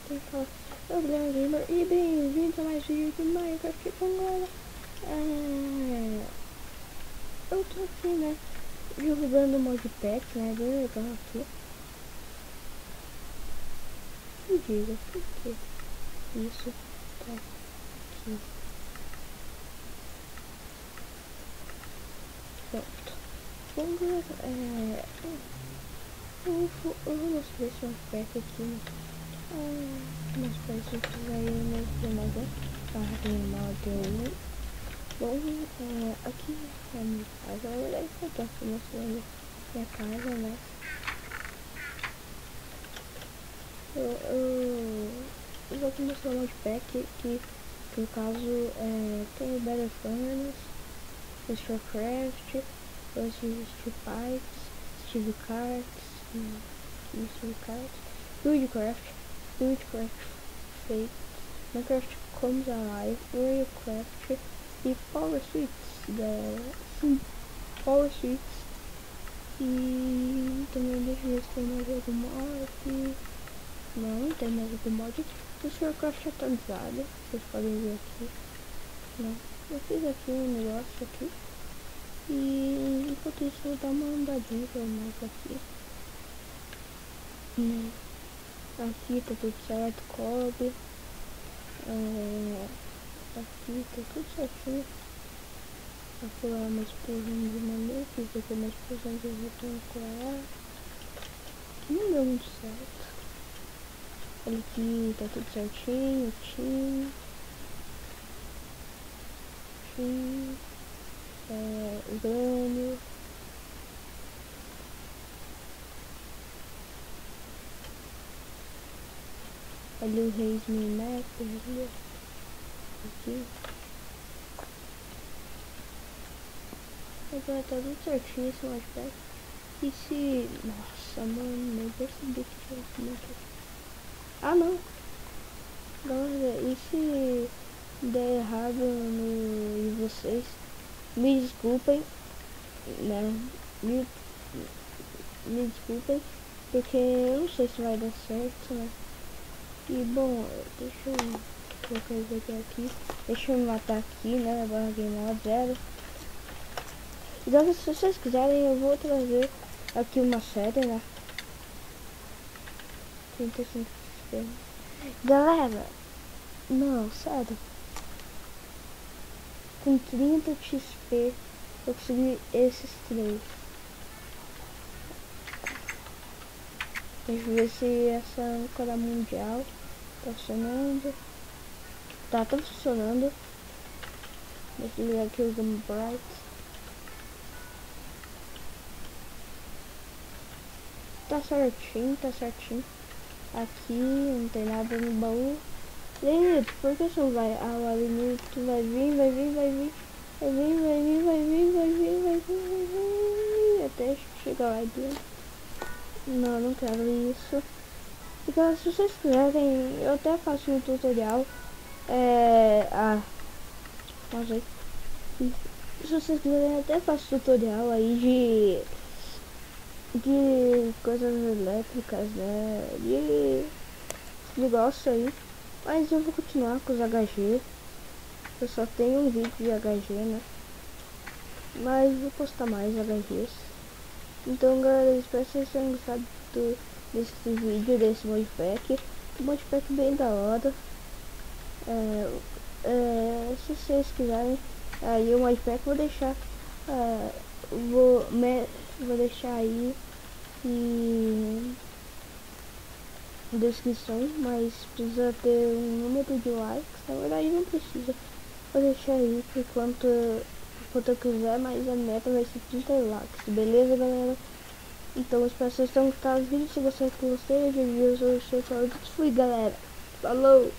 tem que falar. Eu, Guilherme Gamer, e bem-vindos a mais vídeo de Minecraft com galera. Eu tô aqui, né, jogando o modpack, né, bem legal aqui. Me diga, por que isso tá aqui? Pronto. Vamos, eu vou mostrar esse modpack aqui, né. Mas parece que vai no mais /mod1. Bom, aqui é a minha casa, na verdade eu tô aqui mostrando minha casa, né? Eu vou aqui mostrar um modpack que no caso tem o Better Furnace, o Starcraft, o Steve Pipes, Steve Carts, Buildcraft Fake, Minecraft Comes Alive, Raycraft e Power Suites, galera. Sim, Power Suites. E também deixa eu ver se tem mais algum mod. Não tem mais algum mod. O Starcraft atualizado, vocês podem ver aqui. Não, eu fiz aqui um negócio aqui. E enquanto isso eu vou dar uma andadinha pelo mapa aqui. Aqui tá tudo certo, cobre. Aqui tá tudo certinho. Aqui lá uma explosão de maneira, fiz aqui uma explosão de retorno colar. Não deu muito certo. Olha aqui, tá tudo certinho, urânio. Ali o Reis Minec, aqui. Agora tá tudo certinho esse modpack. E se... Nossa, mano, nem percebi que tinha esse modpack. Ah, não. Galera, e se der errado no de vocês, me desculpem, né? Me desculpem, porque eu não sei se vai dar certo, né? E bom, deixa eu colocar isso aqui. Deixa eu me matar aqui, né? Barra Game Mode 0. Então, se vocês quiserem, eu vou trazer aqui uma série, né? 35 XP. Galera, não, sério. Com 30 XP, eu consegui esses 3. Deixa eu ver se essa âncora mundial tá funcionando. Tá funcionando. Deixa eu ligar aqui o Game Bright. Tá certinho. Aqui não tem nada no baú. Lenito, por que você não vai? Ah, o Lenito vai vir. Até chegar lá dentro. Não quero isso. Então, se vocês quiserem, eu até faço um tutorial. Não sei. Se vocês quiserem, eu até faço tutorial aí de coisas elétricas, né? De negócio aí. Mas eu vou continuar com os HG. Eu só tenho um vídeo de HG, né? Mas vou postar mais HGs. Então, galera, espero que vocês tenham gostado desse vídeo, desse modpack. Um modpack bem da hora. Se vocês quiserem, aí o modpack vou deixar. Vou deixar aí e descrição, mas precisa ter um número de likes. Na verdade não precisa. Vou deixar aí por quanto eu quiser, mas a meta vai ser 30 likes, beleza, galera? Então espero que vocês tenham gostado do vídeo. Se você gostou, eu fui, galera. Falou!